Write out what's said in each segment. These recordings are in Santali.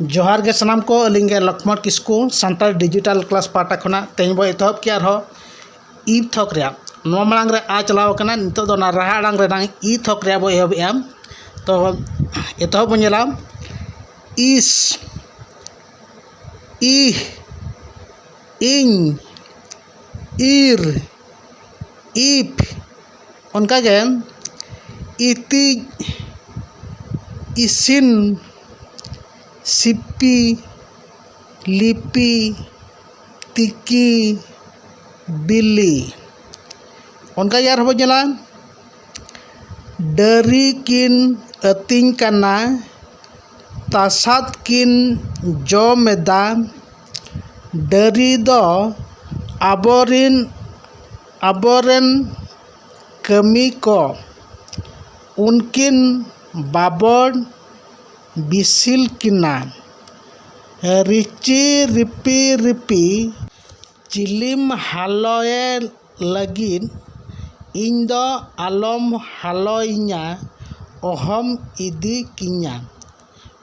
जोहार के सानाम को अलिंग लक्ष्मण किस्कू सानताल डिजिटल क्लास पाटा खना तेज बो एतहब के ई थक रे मांग रे आ चलाव कना नितो दो ना राहा आड़ांग रे ई थक रे बो एहब एम तो एतहब बोला इस इ इन इर इप उनका के इति इसिन सिप्पी लिपि तिकी बिल्ली उनका यार हो जला डरी किन अतिंग कना तासाद किन जोमेदा डरी दो आबोरेन कमी को उनकिन बाबड़ बिसिल किना रिची रिपी रिपी चिलिम हालोए लगिन इन दो आलम हालोइया ओहम इदी किnya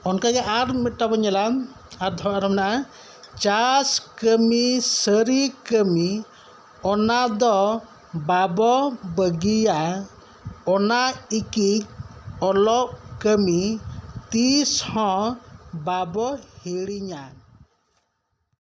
उनका के आर मिट्टा बनेला आर धरमना चास कमी सरी कमी ओना दो बाबो बगिया ओना इकी ओलो कमी तीस हो बाबो हिड़िया।